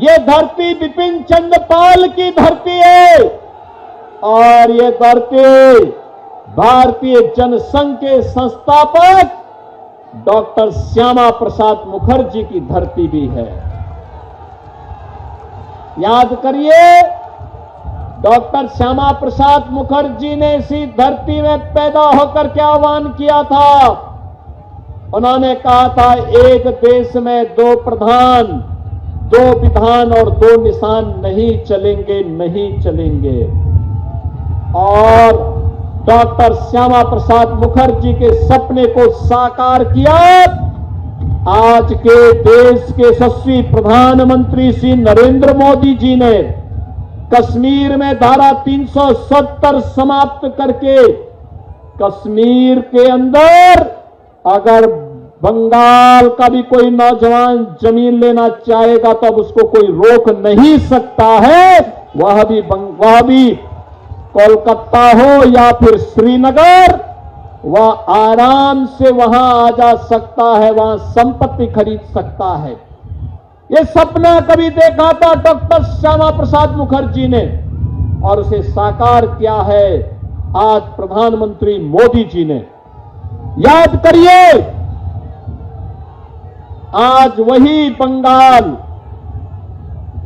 ये धरती विपिन चंद्र पाल की धरती है और ये धरती भारतीय जनसंघ के संस्थापक डॉक्टर श्यामा प्रसाद मुखर्जी की धरती भी है। याद करिए, डॉक्टर श्यामा प्रसाद मुखर्जी ने इसी धरती में पैदा होकर क्या आह्वान किया था। उन्होंने कहा था, एक देश में दो प्रधान, दो विधान और दो निशान नहीं चलेंगे, नहीं चलेंगे। और डॉक्टर श्यामा प्रसाद मुखर्जी के सपने को साकार किया आज के देश के यशस्वी प्रधानमंत्री श्री नरेंद्र मोदी जी ने। कश्मीर में धारा 370 समाप्त करके कश्मीर के अंदर अगर बंगाल का भी कोई नौजवान जमीन लेना चाहेगा तो अब उसको कोई रोक नहीं सकता है। वह भी कोलकाता हो या फिर श्रीनगर, वह आराम से वहां आ जा सकता है, वहां संपत्ति खरीद सकता है। यह सपना कभी देखा था डॉक्टर श्यामा प्रसाद मुखर्जी ने और उसे साकार किया है आज प्रधानमंत्री मोदी जी ने। याद करिए, आज वही बंगाल,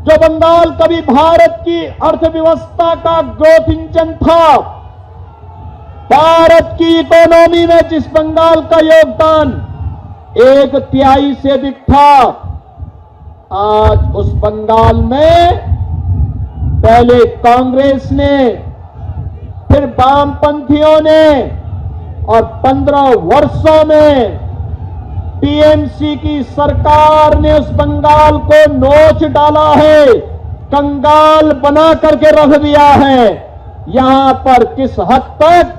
जो बंगाल कभी भारत की अर्थव्यवस्था का ग्रोथ इंजन था, भारत की इकोनॉमी में जिस बंगाल का योगदान 1/3 से अधिक था, आज उस बंगाल में पहले कांग्रेस ने, फिर वामपंथियों ने और 15 वर्षों में टीएमसी की सरकार ने उस बंगाल को नोच डाला है, कंगाल बना करके रख दिया है। यहां पर किस हद तक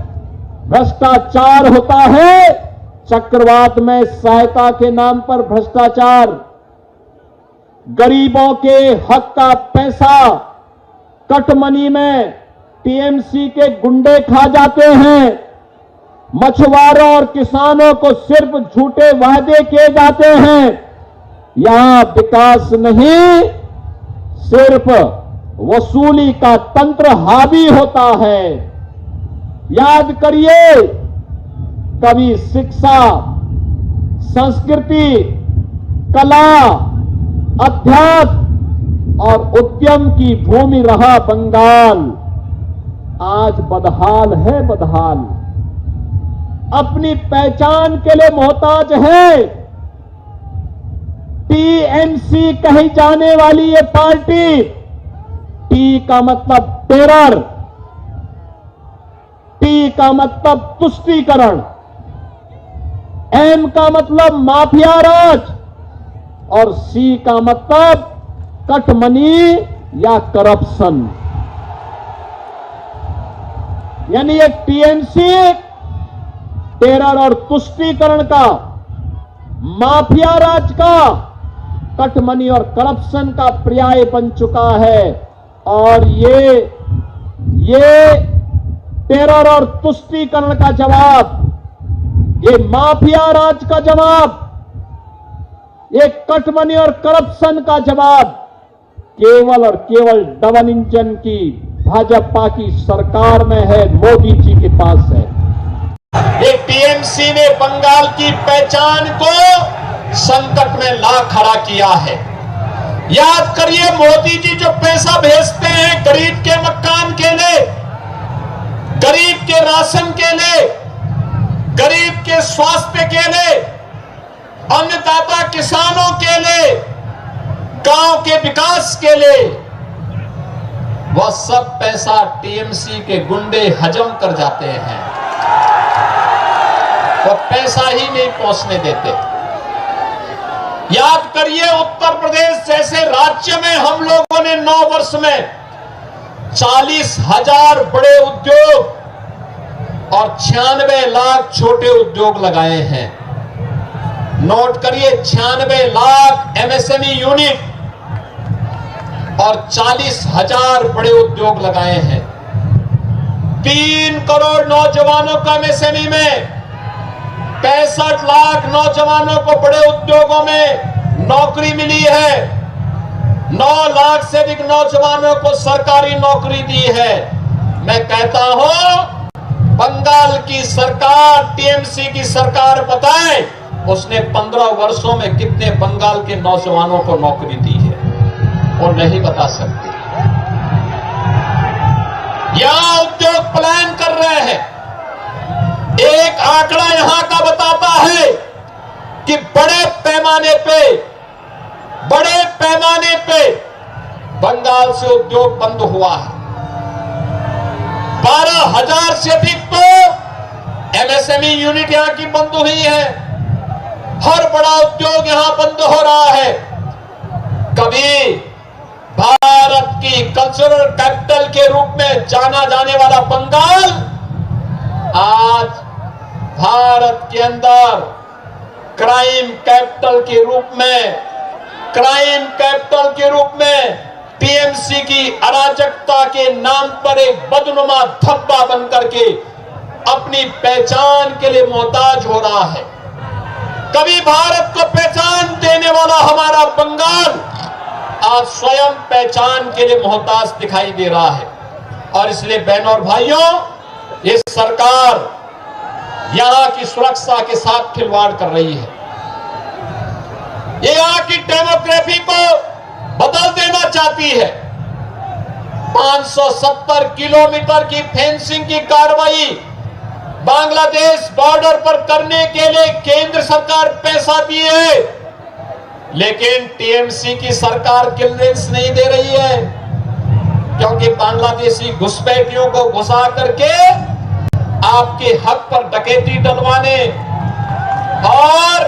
भ्रष्टाचार होता है, चक्रवात में सहायता के नाम पर भ्रष्टाचार, गरीबों के हक का पैसा कटमनी में टीएमसी के गुंडे खा जाते हैं। मछुआरों और किसानों को सिर्फ झूठे वादे किए जाते हैं। यहां विकास नहीं, सिर्फ वसूली का तंत्र हावी होता है। याद करिए, कभी शिक्षा, संस्कृति, कला, अध्यात्म और उद्यम की भूमि रहा बंगाल, आज बदहाल है, बदहाल। अपनी पहचान के लिए मोहताज है। टीएमसी कही जाने वाली ये पार्टी, टी का मतलब टेरर, टी का मतलब तुष्टीकरण, एम का मतलब माफिया राज और सी का मतलब कटमनी या करप्शन। यानी ये टीएमसी टेरर और तुष्टीकरण का, माफिया राज का, कटमनी और करप्शन का पर्याय बन चुका है। और ये टेरर और तुष्टीकरण का जवाब, ये माफिया राज का जवाब, ये कटमनी और करप्शन का जवाब केवल और केवल डबल इंजन की भाजपा की सरकार में है, मोदी जी के पास है। ये टीएमसी ने बंगाल की पहचान को संकट में ला खड़ा किया है। याद करिए, मोदी जी जो पैसा भेजते हैं गरीब के मकान के लिए, गरीब के राशन के लिए, गरीब के स्वास्थ्य के लिए, अन्नदाता किसानों के लिए, गांव के विकास के लिए, वह सब पैसा टीएमसी के गुंडे हजम कर जाते हैं। वो पैसा ही नहीं पहुंचने देते। याद करिए, उत्तर प्रदेश जैसे राज्य में हम लोगों ने 9 वर्ष में 40,000 बड़े उद्योग और 96 लाख छोटे उद्योग लगाए हैं। नोट करिए, 96 लाख एमएसएमई यूनिट और 40,000 बड़े उद्योग लगाए हैं। 3 करोड़ नौजवानों का एमएसएमई में, 65 लाख नौजवानों को बड़े उद्योगों में नौकरी मिली है। 9 लाख से अधिक नौजवानों को सरकारी नौकरी दी है। मैं कहता हूं, बंगाल की सरकार, टीएमसी की सरकार बताए उसने 15 वर्षों में कितने बंगाल के नौजवानों को नौकरी दी है, वो नहीं बता सकती। यहां उद्योग प्लान कर रहे हैं। एक आंकड़ा यहां का बताता है कि बड़े पैमाने पे बंगाल से उद्योग बंद हुआ है। 12,000 से अधिक तो एमएसएमई यूनिट यहां की बंद हुई है। हर बड़ा उद्योग यहां बंद हो रहा है। कभी भारत की कल्चरल कैपिटल के रूप में जाना जाने वाला बंगाल आज भारत के अंदर क्राइम कैपिटल के रूप में टीएमसी की अराजकता के नाम पर एक बदनुमा धब्बा बनकर के अपनी पहचान के लिए मोहताज हो रहा है। कभी भारत को पहचान देने वाला हमारा बंगाल आज स्वयं पहचान के लिए मोहताज दिखाई दे रहा है। और इसलिए बहनों और भाइयों, ये सरकार यहां की सुरक्षा के साथ खिलवाड़ कर रही है। ये यहां की डेमोग्राफी को बदल देना चाहती है। 570 किलोमीटर की फेंसिंग की कार्रवाई बांग्लादेश बॉर्डर पर करने के लिए केंद्र सरकार पैसा दी है, लेकिन टीएमसी की सरकार क्लियरेंस नहीं दे रही है, क्योंकि बांग्लादेशी घुसपैठियों को घुसा करके आपके हक पर डकैती डलवाने और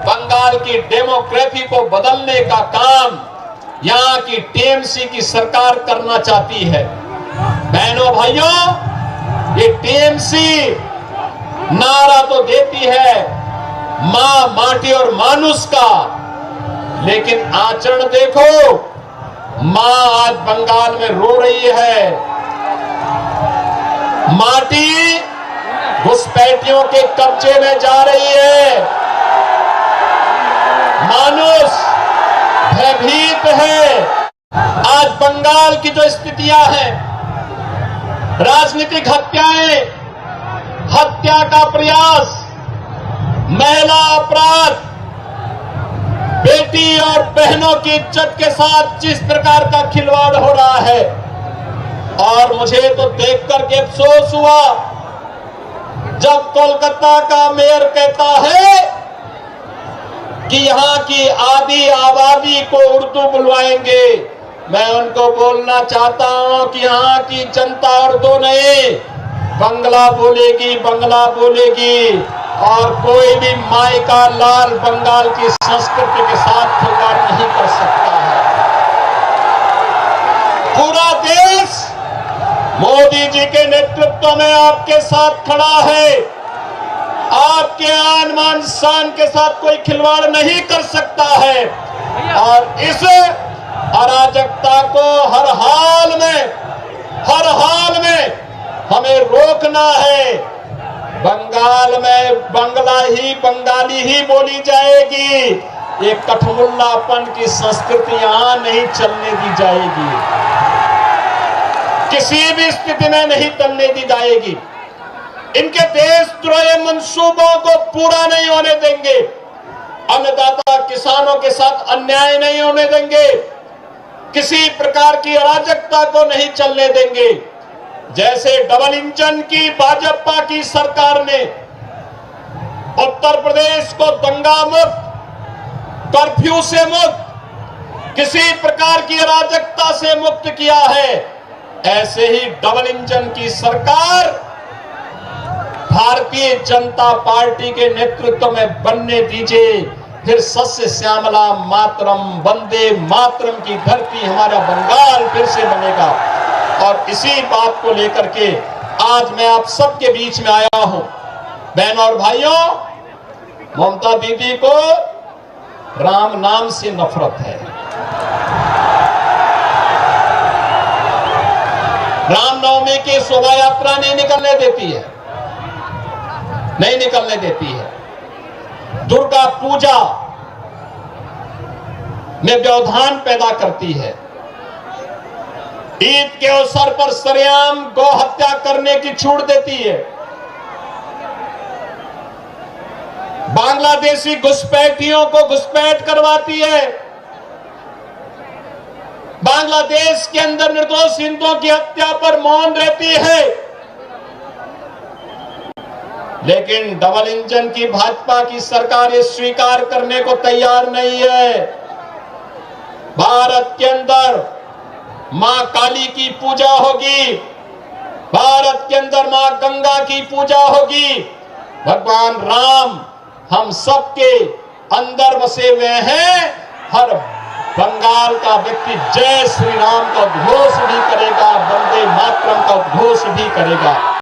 बंगाल की डेमोग्राफी को बदलने का काम यहां की टीएमसी की सरकार करना चाहती है। बहनों भाइयों, ये टीएमसी नारा तो देती है मां, माटी और मानुष का, लेकिन आचरण देखो। मां आज बंगाल में रो रही है। माटी घुसपैठियों के कब्जे में जा रही है। मानुष भयभीत है। आज बंगाल की जो स्थितियां हैं, राजनीतिक हत्याएं, हत्या का प्रयास, महिला अपराध, बेटी और बहनों की इज्जत के साथ जिस प्रकार का खिलवाड़ हो रहा है, और मुझे तो देख करके अफसोस हुआ जब कोलकाता का मेयर कहता है कि यहां की आधी आबादी को उर्दू बुलवाएंगे। मैं उनको बोलना चाहता हूं कि यहां की जनता उर्दू नहीं, बंगला बोलेगी, और कोई भी माई का लाल बंगाल की संस्कृति के साथ खिलवाड़ नहीं कर सकता है। पूरा देश मोदी जी के नेतृत्व में आपके साथ खड़ा है। आपके आन मान शान के साथ कोई खिलवाड़ नहीं कर सकता है, और इस अराजकता को हर हाल में हमें रोकना है। बंगाल में बंगाली ही बोली जाएगी। ये कठमुल्लापन की संस्कृति यहां नहीं चलने दी जाएगी, किसी भी स्थिति में नहीं चलने दी जाएगी। इनके देशद्रोही मंसूबों को पूरा नहीं होने देंगे। अन्नदाता किसानों के साथ अन्याय नहीं होने देंगे। किसी प्रकार की अराजकता को नहीं चलने देंगे। जैसे डबल इंजन की भाजपा की सरकार ने उत्तर प्रदेश को दंगा मुक्त, कर्फ्यू से मुक्त, किसी प्रकार की अराजकता से मुक्त किया है, ऐसे ही डबल इंजन की सरकार भारतीय जनता पार्टी के नेतृत्व में बनने दीजिए। फिर सस्य श्यामला मातरम, वंदे मातरम की धरती हमारा बंगाल फिर से बनेगा। और इसी बात को लेकर के आज मैं आप सबके बीच में आया हूं। बहनों और भाइयों, ममता दीदी को राम नाम से नफरत है। रामनवमी की शोभा यात्रा नहीं निकलने देती है। दुर्गा पूजा में व्यवधान पैदा करती है। ईद के अवसर पर सरेआम गौ हत्या करने की छूट देती है। बांग्लादेशी घुसपैठियों को घुसपैठ करवाती है। बांग्लादेश के अंदर निर्दोष हिंदुओं की हत्या पर मौन रहती है। लेकिन डबल इंजन की भाजपा की सरकार ये स्वीकार करने को तैयार नहीं है। भारत के अंदर मां काली की पूजा होगी, भारत के अंदर मां गंगा की पूजा होगी। भगवान राम हम सबके अंदर बसे हुए हैं। हर बंगाल का व्यक्ति जय श्री राम का उद्घोष भी करेगा, वंदे मातरम का उद्घोष भी करेगा।